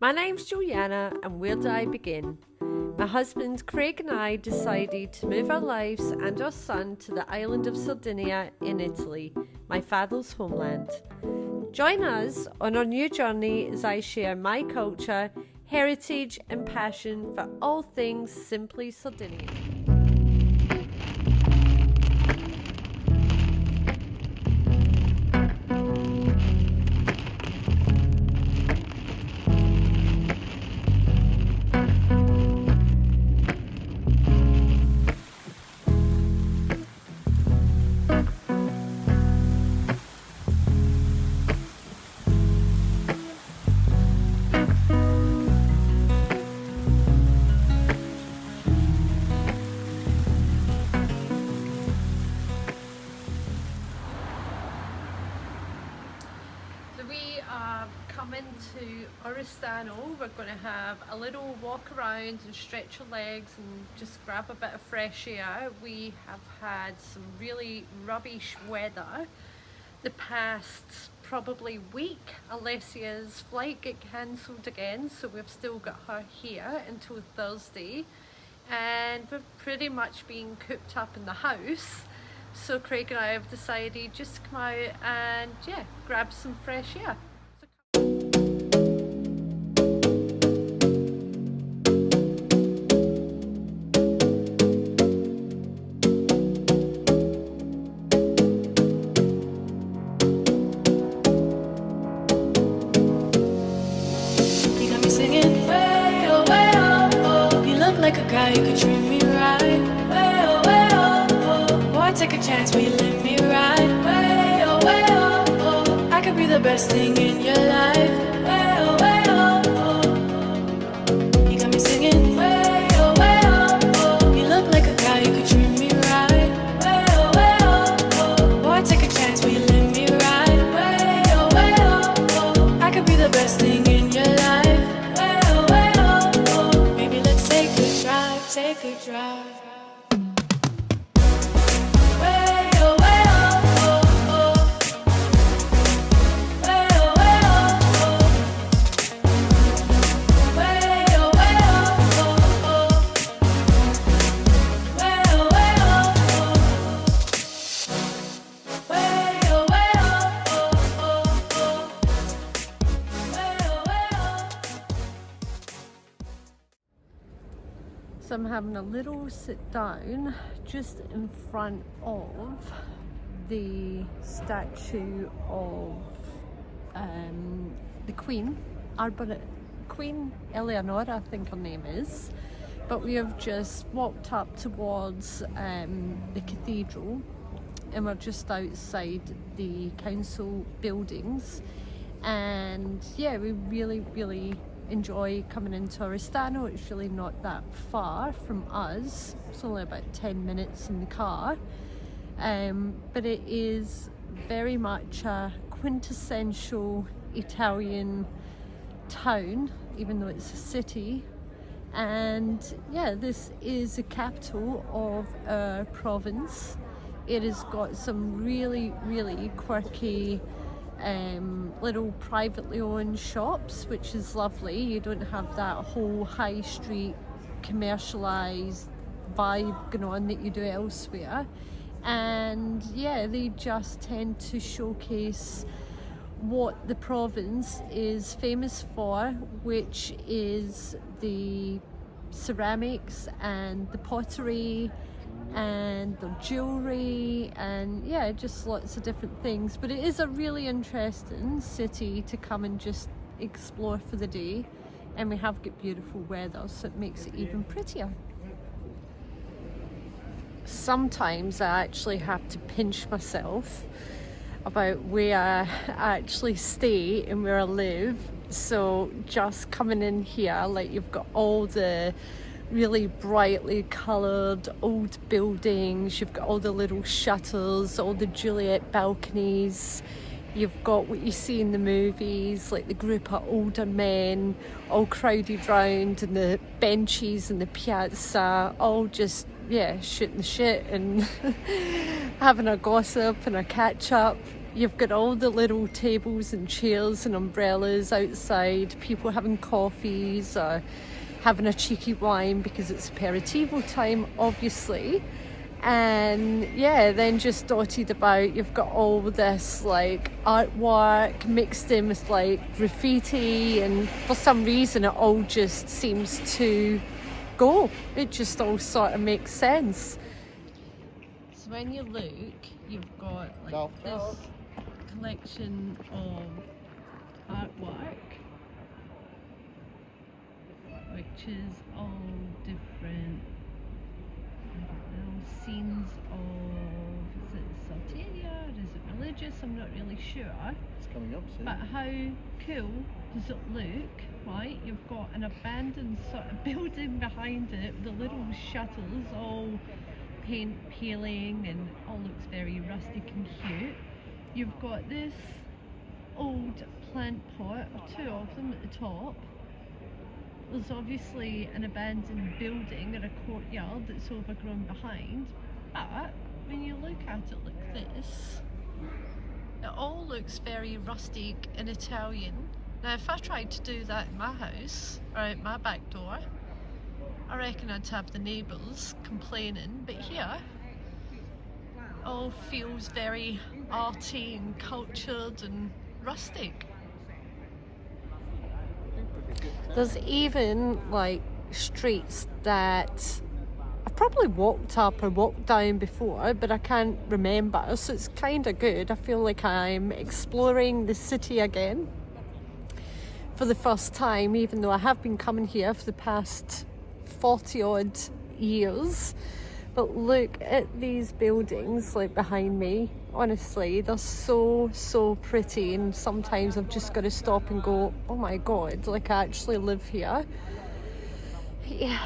My name's Juliana, and where do I begin? My husband Craig and I decided to move our lives and our son to the island of Sardinia in Italy, my father's homeland. Join us on our new journey as I share my culture, heritage and passion for all things Simply Sardinian. We are coming to Oristano. We're going to have a little walk around and stretch our legs and just grab a bit of fresh air. We have had some really rubbish weather the past probably week. Alessia's flight got cancelled again, so we've still got her here until Thursday, and we've pretty much been cooped up in the house. So Craig and I have decided just to come out and grab some fresh air. You got me singing way oh way oh oh. You look like a guy who could treat me right. Way oh way oh oh. Boy, take a chance, will you let me ride? Way oh oh. I could be the best thing in your life. Way oh oh. You got me singing way oh oh. You look like a guy who could treat me right. Way oh oh. Boy, take a chance, will you let me ride? Way oh. I could be the best thing in your life. Way oh. Maybe let's take a drive, take a drive. So I'm having a little sit down just in front of the statue of the Queen, Queen Eleanor, I think her name is. But we have just walked up towards the cathedral, and we're just outside the council buildings. And yeah, we really enjoy coming into Oristano. It's really not that far from us. It's only about 10 minutes in the car. But it is very much a quintessential Italian town, even though it's a city. And yeah, this is the capital of our province. It has got some really quirky little privately owned shops, which is lovely. You don't have that whole high street commercialized vibe going on that you do elsewhere. And yeah, they just tend to showcase what the province is famous for, which is the ceramics and the pottery and the jewelry, and yeah, just lots of different things. But it is a really interesting city to come and just explore for the day, and we have got beautiful weather, so it makes it even prettier. Sometimes I actually have to pinch myself about where I actually stay and where I live. So just coming in here, like, you've got all the really brightly coloured old buildings, you've got all the little shutters, all the Juliet balconies, you've got what you see in the movies, like the group of older men all crowded round, and the benches and the piazza, all just shooting the shit and having a gossip and a catch up. you've got all the little tables and chairs and umbrellas outside, people having coffees or having a cheeky wine because it's aperitivo time, obviously. And yeah, then just dotted about, you've got all this like artwork mixed in with like graffiti, and for some reason it all just seems to go. It just all sort of makes sense. So when you look, you've got like this collection of artwork, which is all different, I don't know, scenes of, is it Sardinia, is it religious, I'm not really sure. It's coming up soon. But how cool does it look, right? You've got an abandoned sort of building behind it, the little shutters all paint peeling and all looks very rustic and cute. You've got this old plant pot, or two of them at the top. There's obviously an abandoned building and a courtyard that's overgrown behind, but when you look at it like this, it all looks very rustic and Italian. Now if I tried to do that in my house, or out my back door, I reckon I'd have the neighbours complaining, but here it all feels very arty and cultured and rustic. There's even like streets that I've probably walked up or walked down before, but I can't remember, so it's kind of good. I feel like I'm exploring the city again for the first time, even though I have been coming here for the past 40 odd years. But look at these buildings like behind me. Honestly, they're so pretty, and sometimes I've just got to stop and go, oh my god, like I actually live here. Yeah,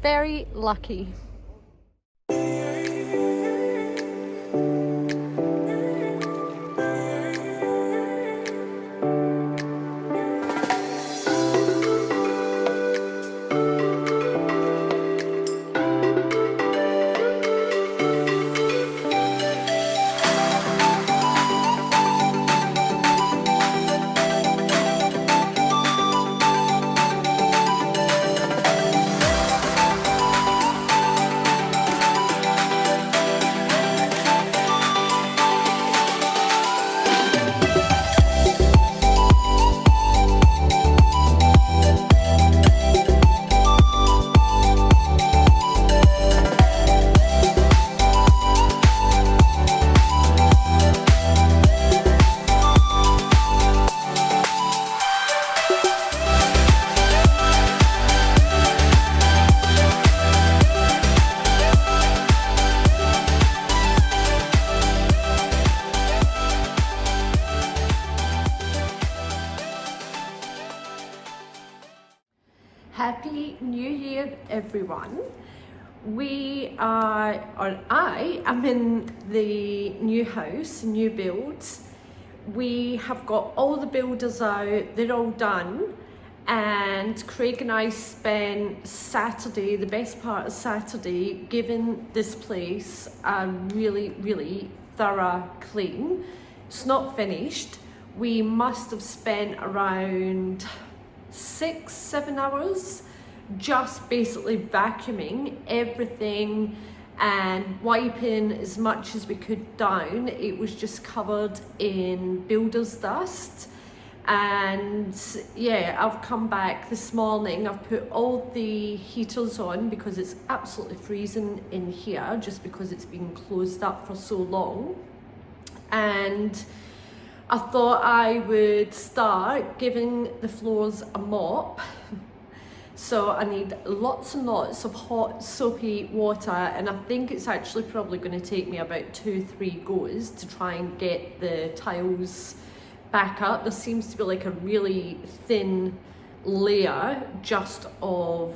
very lucky. Happy New Year, everyone. I am in the new house, new builds. We have got all the builders out, they're all done. And Craig and I spent Saturday, the best part of Saturday, giving this place a really thorough clean. It's not finished. We must have spent around 6-7 hours just basically vacuuming everything and wiping as much as we could down. It was just covered in builder's dust. And yeah, I've come back this morning, I've put all the heaters on because it's absolutely freezing in here just because it's been closed up for so long. And I thought I would start giving the floors a mop. So I need lots and lots of hot soapy water, and I think it's actually probably going to take me about 2-3 goes to try and get the tiles back up. There seems to be like a really thin layer just of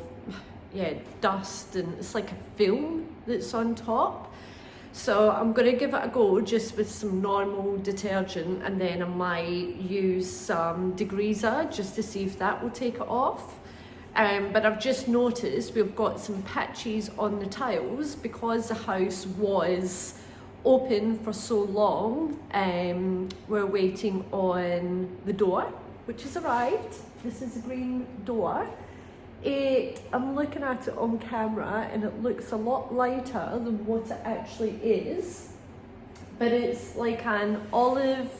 dust, and it's like a film that's on top. So I'm going to give it a go just with some normal detergent, and then I might use some degreaser just to see if that will take it off. But I've just noticed we've got some patches on the tiles because the house was open for so long, we're waiting on the door, which has arrived. This is a green door. I'm looking at it on camera and it looks a lot lighter than what it actually is, but it's like an olive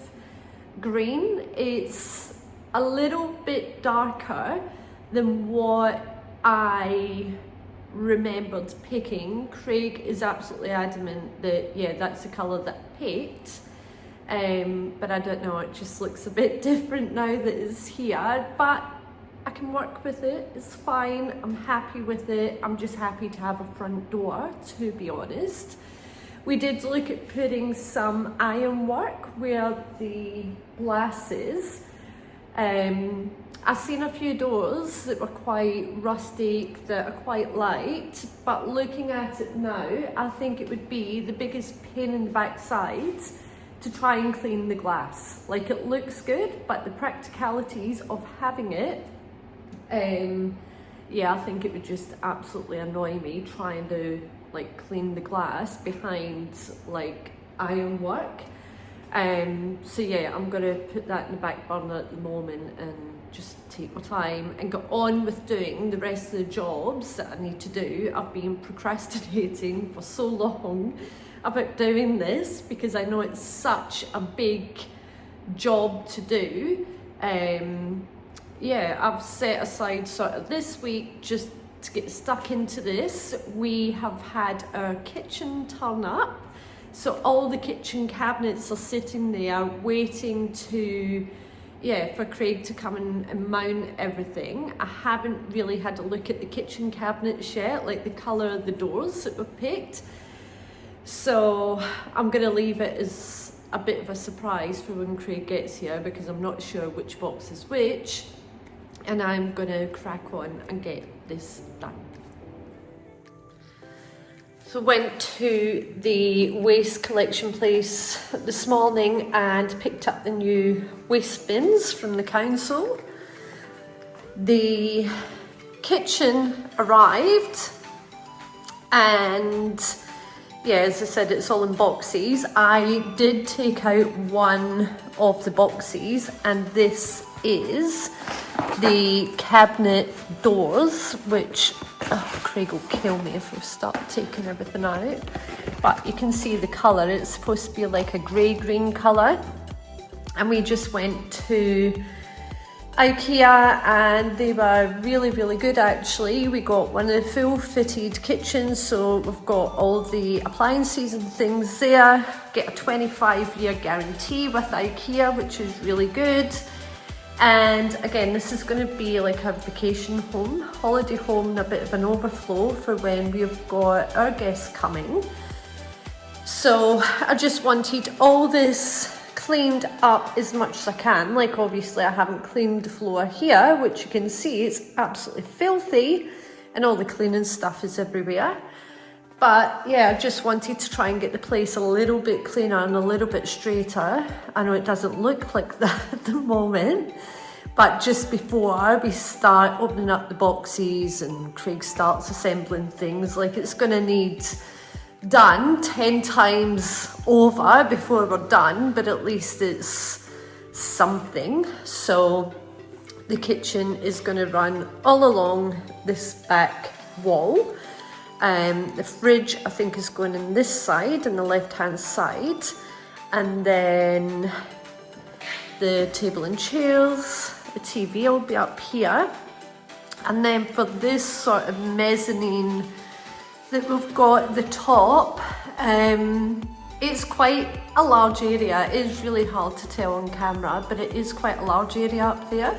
green. It's a little bit darker than what I remembered picking. Craig is absolutely adamant that, yeah, that's the colour that I picked, but I don't know, it just looks a bit different now that it's here, but I can work with it, it's fine, I'm happy with it. I'm just happy to have a front door, to be honest. We did look at putting some ironwork where the glass is. I've seen a few doors that were quite rustic, that are quite light, but looking at it now, I think it would be the biggest pain in the backside to try and clean the glass. Like, it looks good, but the practicalities of having it, yeah, I think it would just absolutely annoy me trying to like clean the glass behind like ironwork. So yeah, I'm gonna put that in the back burner at the moment and just take my time and get on with doing the rest of the jobs that I need to do. I've been procrastinating for so long about doing this because I know it's such a big job to do. Yeah, I've set aside sort of this week just to get stuck into this. We have had our kitchen turn up, so all the kitchen cabinets are sitting there waiting to, yeah, for Craig to come and mount everything. I haven't really had a look at the kitchen cabinets yet, like the colour of the doors that we've picked, so I'm gonna leave it as a bit of a surprise for when Craig gets here because I'm not sure which box is which. And I'm gonna crack on and get this done. So went to the waste collection place this morning and picked up the new waste bins from the council. The kitchen arrived and yeah, as I said, it's all in boxes. I did take out one of the boxes and this is the cabinet doors, which Craig will kill me if we start taking everything out, but you can see the colour. It's supposed to be like a grey-green colour, and we just went to IKEA and they were really, really good actually. We got one of the full fitted kitchens, so we've got all the appliances and things there. Get a 25-year guarantee with IKEA, which is really good. And again, this is going to be like a vacation home, holiday home, and a bit of an overflow for when we've got our guests coming. So I just wanted all this cleaned up as much as I can. Like, obviously I haven't cleaned the floor here, which you can see it's absolutely filthy and all the cleaning stuff is everywhere. But yeah, I just wanted to try and get the place a little bit cleaner and a little bit straighter. I know it doesn't look like that at the moment, but just before we start opening up the boxes and Craig starts assembling things, like, it's gonna need done 10 times over before we're done, but at least it's something. So the kitchen is going to run all along this back wall. The fridge, I think, is going on this side, on the left hand side, and then the table and chairs, the TV will be up here. And then for this sort of mezzanine that we've got at the top, it's quite a large area. It is really hard to tell on camera, but it is quite a large area up there.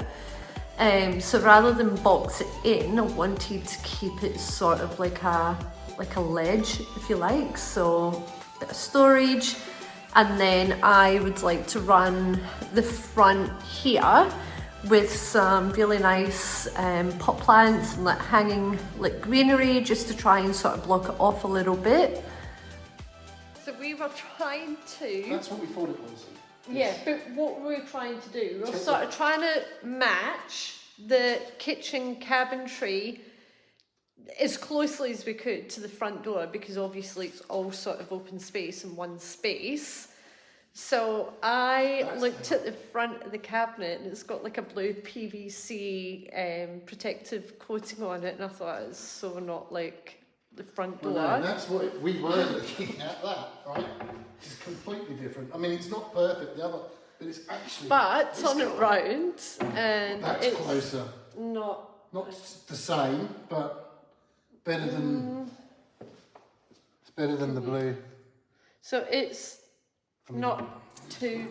So rather than box it in, I wanted to keep it sort of like a ledge, if you like. So a bit of storage, and then I would like to run the front here with some really nice pot plants and like hanging like greenery, just to try and sort of block it off a little bit. So we were trying to... That's what we thought it was. Yeah, but what we were trying to do, we were sort of trying to match the kitchen cabinetry as closely as we could to the front door, because obviously it's all sort of open space in one space. So I looked at the front of the cabinet and it's got like a blue PVC protective coating on it, and I thought it's so not like the front door. Well, no, that's what we were looking at, that, right? It's completely different. I mean, it's not perfect, the other, but it's actually... But turn it round and that's it's closer. Not the same, but better than... It's better than the blue. So it's not too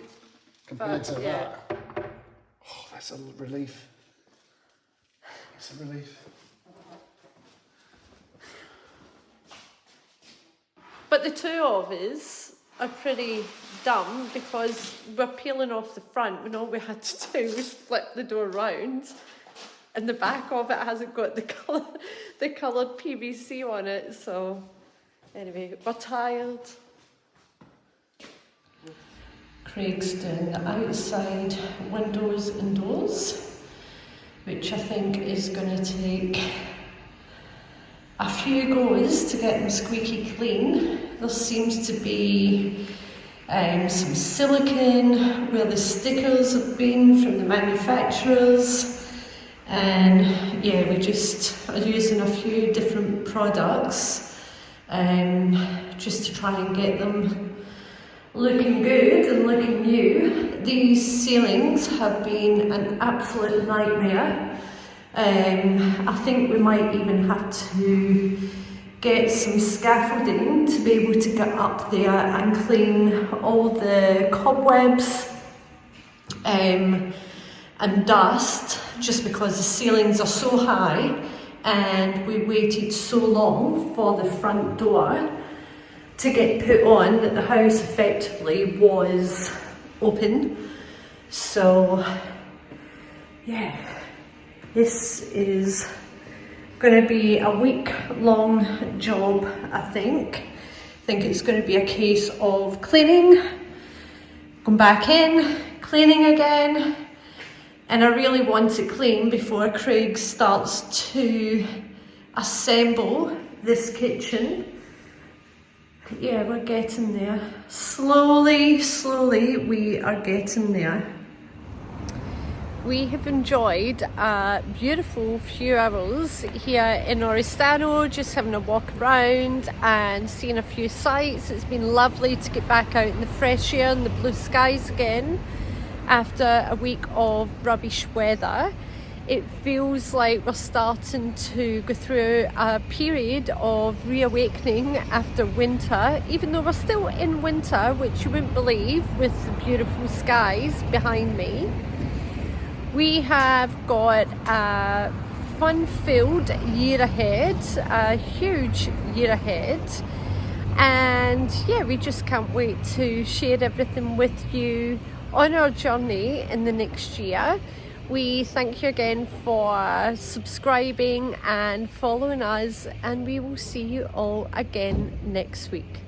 compared to yeah. that. Oh, that's a relief. It's a relief. But the two of us are pretty dumb because we're peeling off the front when all we had to do was flip the door round, and the back of it hasn't got the coloured PVC on it. So anyway, we're tired. Craig's doing the outside windows and doors, which I think is going to take a few goes to get them squeaky clean. There seems to be some silicone where the stickers have been from the manufacturers, and yeah, we just are using a few different products just to try and get them looking good and looking new. These ceilings have been an absolute nightmare. I think we might even have to get some scaffolding to be able to get up there and clean all the cobwebs and dust, just because the ceilings are so high and we waited so long for the front door to get put on that the house effectively was open. So yeah, this is going to be a week-long job, I think. I think it's going to be a case of cleaning, going back in, cleaning again, and I really want to clean before Craig starts to assemble this kitchen. Yeah, we're getting there. Slowly, we are getting there. We have enjoyed a beautiful few hours here in Oristano, just having a walk around and seeing a few sights. It's been lovely to get back out in the fresh air and the blue skies again after a week of rubbish weather. It feels like we're starting to go through a period of reawakening after winter, even though we're still in winter, which you wouldn't believe with the beautiful skies behind me. We have got a fun-filled year ahead, a huge year ahead, and yeah, we just can't wait to share everything with you on our journey in the next year. We thank you again for subscribing and following us, and we will see you all again next week.